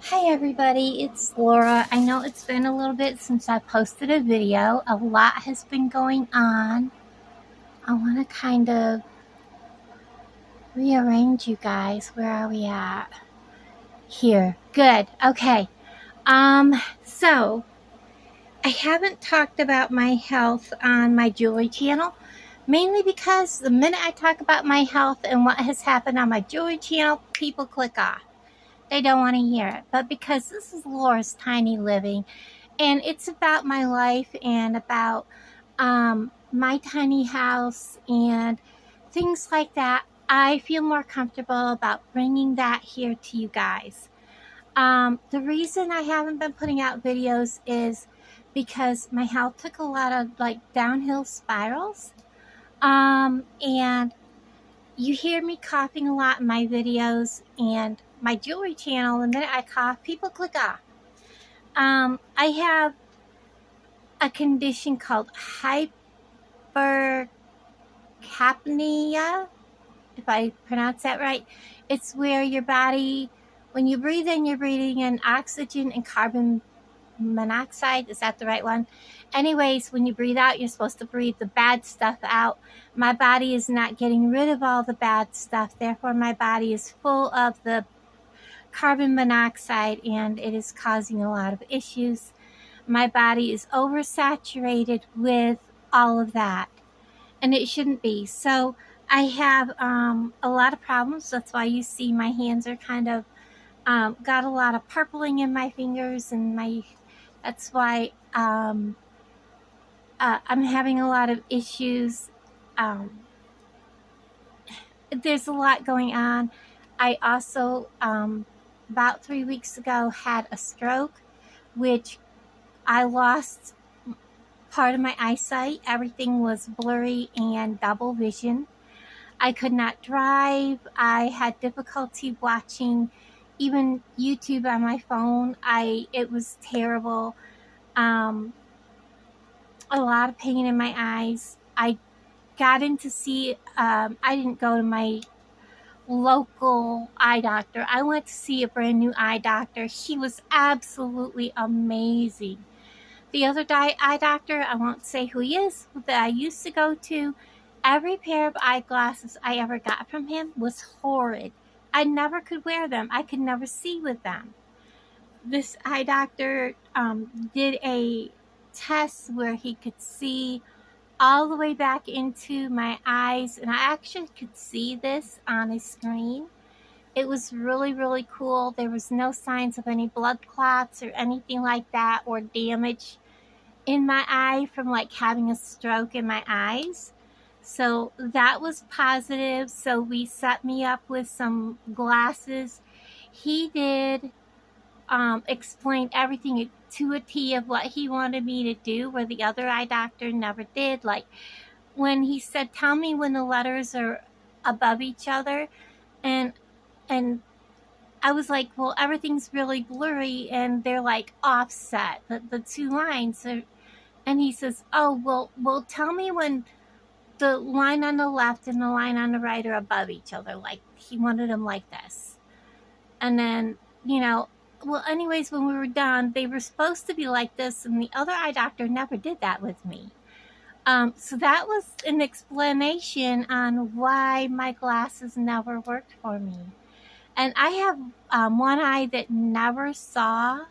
Hi everybody, it's Laura. I know it's been a little bit since I posted a video. A lot has been going on. I want to kind of rearrange you guys. Where are we at? Here. Good. Okay. So I haven't talked about my health on my jewelry channel, mainly because the minute I talk about my health and what has happened on my jewelry channel, people click off. They don't want to hear it. But because this is Laura's Tiny Living, and it's about my life and about my tiny house and things like that. I feel more comfortable about bringing that here to you guys. The reason I haven't been putting out videos is because my health took a lot of downhill spirals. And you hear me coughing a lot in my videos and my jewelry channel. The minute I cough, people click off. I have a condition called hypercapnia, if I pronounce that right. It's where your body, when you breathe in, you're breathing in oxygen and carbon monoxide. Is that the right one? Anyways, when you breathe out, you're supposed to breathe the bad stuff out. My body is not getting rid of all the bad stuff. Therefore, my body is full of the carbon monoxide and it is causing a lot of issues. My body is oversaturated with all of that, and it shouldn't be. So I have a lot of problems. That's why you see my hands are kind of got a lot of purpling in my fingers, and that's why I'm having a lot of issues. There's a lot going on. I also about 3 weeks ago had a stroke, which I lost part of my eyesight. Everything was blurry and double vision. I could not drive. I had difficulty watching even YouTube on my phone. It was terrible. A lot of pain in my eyes. I got in to see, I didn't go to my local eye doctor. I went to see a brand new eye doctor. He was absolutely amazing. The other eye doctor, I won't say who he is, that I used to go to, every pair of eyeglasses I ever got from him was horrid. I never could wear them. I could never see with them. This eye doctor did a test where he could see all the way back into my eyes, and I actually could see this on a screen. It was really, really cool. There was no signs of any blood clots or anything like that, or damage in my eye from having a stroke in my eyes. So that was positive. So we set me up with some glasses. He did explain everything to a T of what he wanted me to do, where the other eye doctor never did. Like when he said, tell me when the letters are above each other, and and I was like, well, everything's really blurry and they're offset, the two lines are. And he says, oh, well, tell me when the line on the left and the line on the right are above each other. Like, he wanted them like this. And then, well, anyways, when we were done, they were supposed to be like this, and the other eye doctor never did that with me. So that was an explanation on why my glasses never worked for me. And I have one eye that never saw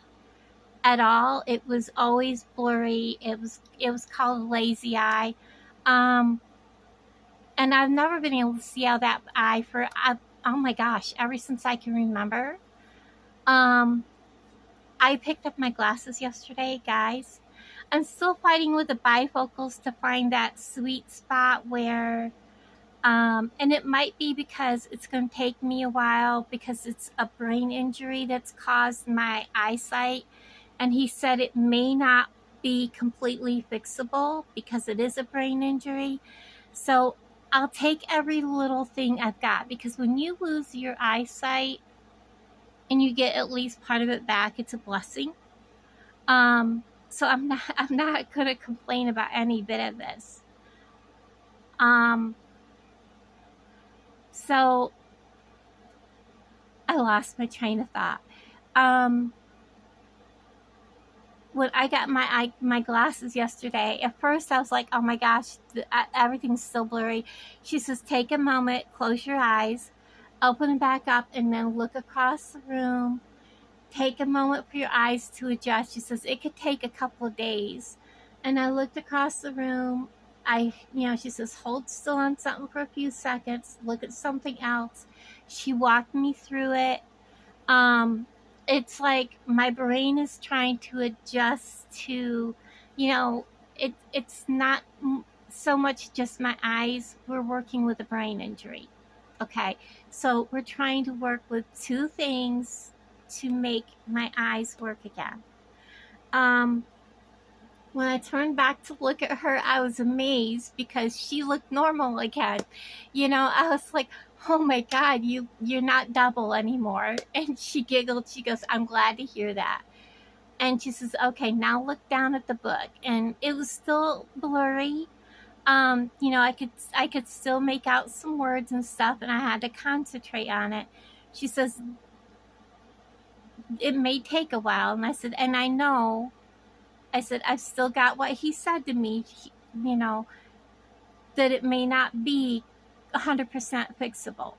at all. It was always blurry. It was called lazy eye. And I've never been able to see out that eye for oh my gosh, ever since I can remember. I picked up my glasses yesterday, guys. I'm still fighting with the bifocals to find that sweet spot where and it might be because it's going to take me a while, because it's a brain injury that's caused my eyesight. And he said it may not be completely fixable because it is a brain injury. So I'll take every little thing I've got, because when you lose your eyesight and you get at least part of it back, it's a blessing. So I'm not going to complain about any bit of this. So I lost my train of thought. Um, when I got my glasses yesterday, at first I was like, oh my gosh, everything's so blurry. She says, take a moment, close your eyes, open them back up, and then look across the room. Take a moment for your eyes to adjust. She says, it could take a couple of days. And I looked across the room. She says, hold still on something for a few seconds, look at something else. She walked me through it. um it's like my brain is trying to adjust to, it's not so much just my eyes. We're working with a brain injury. Okay, so we're trying to work with two things to make my eyes work again. um when I turned back to look at her, I was amazed because she looked normal again. I was like, oh my God, you're not double anymore. And she giggled. She goes, I'm glad to hear that. And she says, okay, now look down at the book. And it was still blurry. I could still make out some words and stuff, and I had to concentrate on it. She says, it may take a while. And I said, and I said, I've still got what he said to me, that it may not be 100% fixable.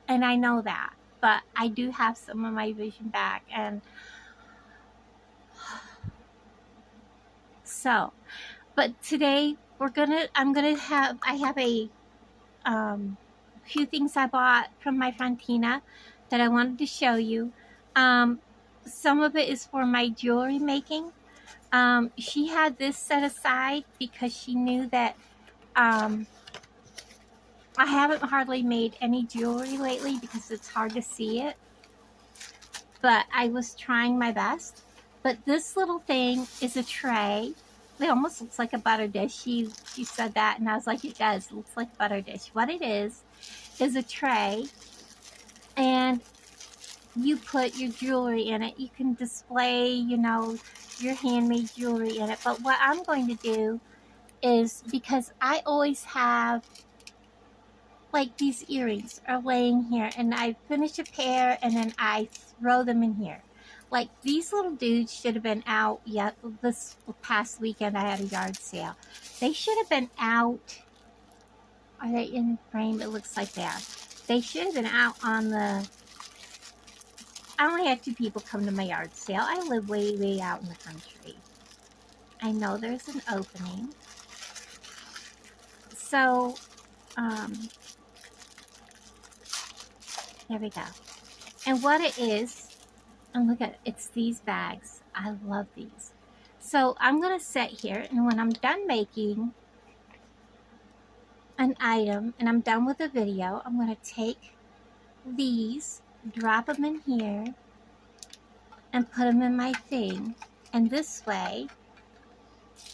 And I know that, but I do have some of my vision back. And so, but today I have a few things I bought from my friend Tina that I wanted to show you. Some of it is for my jewelry making. She had this set aside because she knew that I haven't hardly made any jewelry lately because it's hard to see it, but I was trying my best. But this little thing is a tray. It almost looks like a butter dish. She said that, and I was like, it does. It looks like a butter dish. What it is a tray, and you put your jewelry in it. You can display, your handmade jewelry in it. But what I'm going to do is, because I always have, like, these earrings are laying here, and I finish a pair and then I throw them in here. Like, these little dudes should have been out yet. This past weekend I had a yard sale. They should have been out. Are they in frame? It looks like they are. They should have been out on the... I only had 2 people come to my yard sale. I live way, way out in the country. I know there's an opening. So, there we go. And what it is, and look at it, it's these bags. I love these. So I'm going to sit here, and when I'm done making an item and I'm done with the video, I'm going to take these, drop them in here, and put them in my thing. And this way,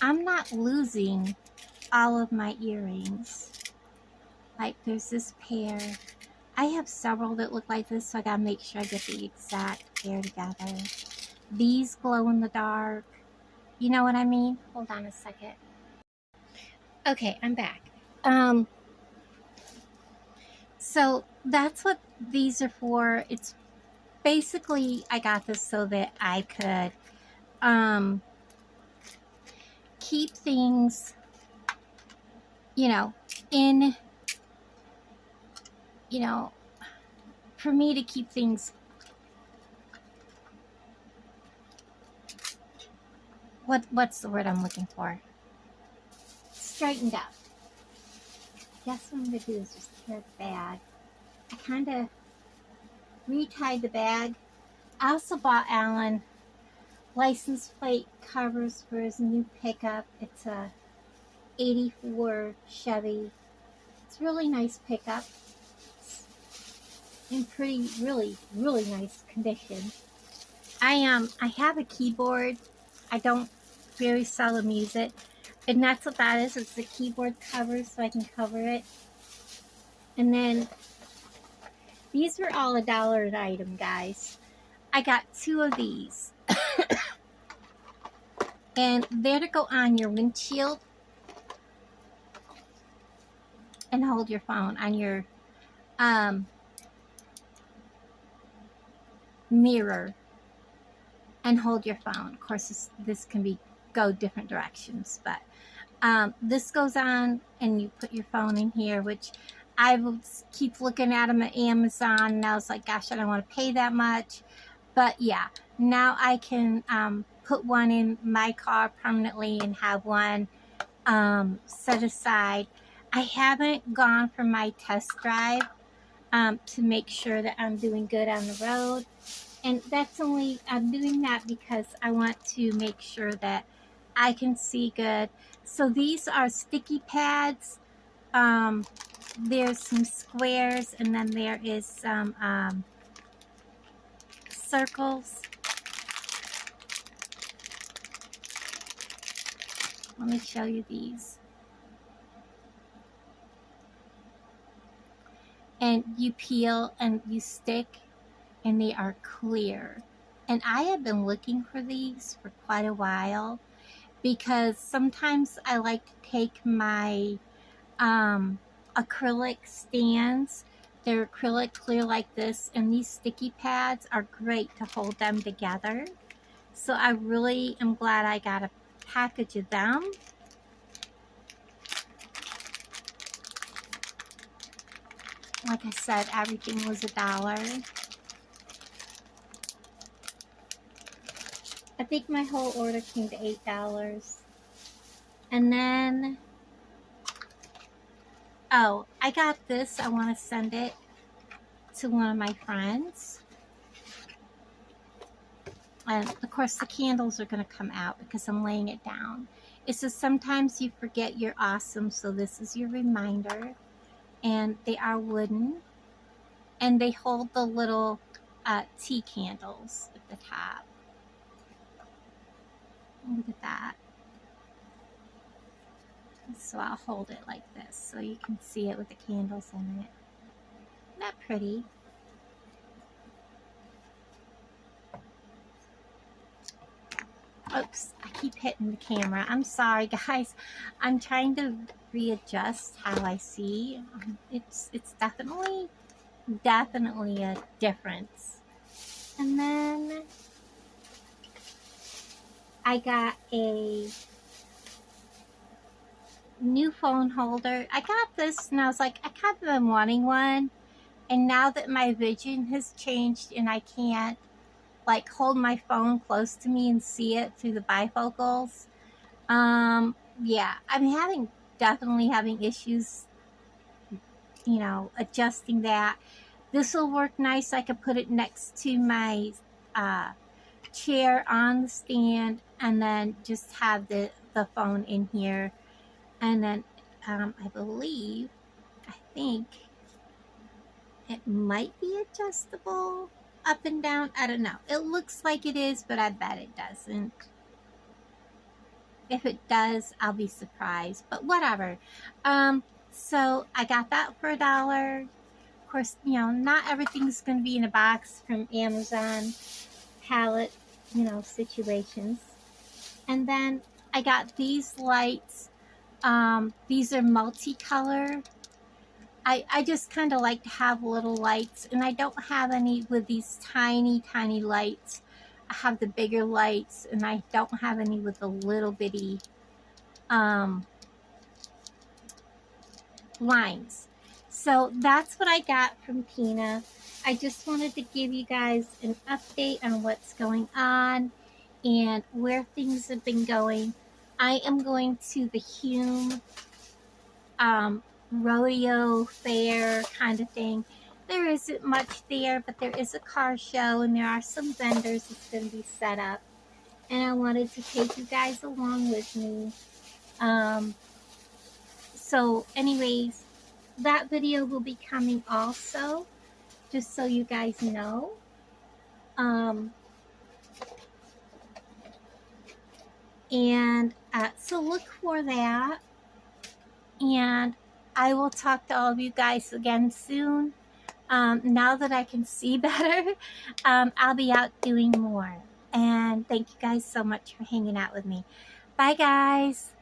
I'm not losing all of my earrings. Like, there's this pair. I have several that look like this, so I gotta make sure I get the exact pair together. These glow in the dark. You know what I mean? Hold on a second. Okay, I'm back. So that's what these are for. It's basically, I got this so that I could keep things, in, for me to keep things, what's the word I'm looking for? Straightened up. Guess what I'm going to do is just tear the bag. I kind of retied the bag. I also bought Alan license plate covers for his new pickup. It's a 84 Chevy. It's a really nice pickup. It's in really, really nice condition. I have a keyboard. I don't very seldom use it. And that's what that is. It's the keyboard cover, so I can cover it. And then these were all $1 an item, guys. I got 2 of these. And they're to go on your windshield and hold your phone on your mirror and hold your phone. Of course, this can go different directions, but this goes on and you put your phone in here, which I will keep looking at them at Amazon, and I was like, gosh, I don't want to pay that much. But yeah, now I can put one in my car permanently and have one set aside. I haven't gone for my test drive to make sure that I'm doing good on the road. And I'm doing that because I want to make sure that I can see good. So these are sticky pads. There's some squares, and then there is some circles. Let me show you these. And you peel and you stick, and they are clear. And I have been looking for these for quite a while, because sometimes I like to take my acrylic stands. They're acrylic clear like this, and these sticky pads are great to hold them together. So I really am glad I got a package of them. Like I said, everything was $1. I think my whole order came to $8. And then, oh, I got this. I want to send it to one of my friends. And of course the candles are going to come out because I'm laying it down. It says sometimes you forget you're awesome, so this is your reminder. And they are wooden, and they hold the little tea candles at the top. Look at that. So I'll hold it like this so you can see it with the candles in it. Isn't that pretty? Oops, I keep hitting the camera. I'm sorry, guys. I'm trying to readjust how I see. It's definitely a difference. And then I got a new phone holder. I got this and I was like, I kind of been wanting one. And now that my vision has changed and I can't like hold my phone close to me and see it through the bifocals, yeah, I'm definitely having issues, you know, adjusting that. This will work nice. I could put it next to my chair on the stand, and then just have the phone in here. And then I think it might be adjustable up and down. I don't know. It looks like it is, but I bet it doesn't. If it does, I'll be surprised, but whatever. So I got that for $1. Of course, you know, not everything's going to be in a box from Amazon palette, you know, situations. And then I got these lights. These are multicolor. I just kind of like to have little lights, and I don't have any with these tiny lights. I have the bigger lights, and I don't have any with the little bitty lines. So that's what I got from Tina. I just wanted to give you guys an update on what's going on and where things have been going. I am going to the Hume rodeo fair kind of thing. There isn't much there, but there is a car show and there are some vendors that's going to be set up. And I wanted to take you guys along with me. So anyways, that video will be coming also, just so you guys know. So look for that. And I will talk to all of you guys again soon. Now that I can see better, I'll be out doing more. And thank you guys so much for hanging out with me. Bye, guys.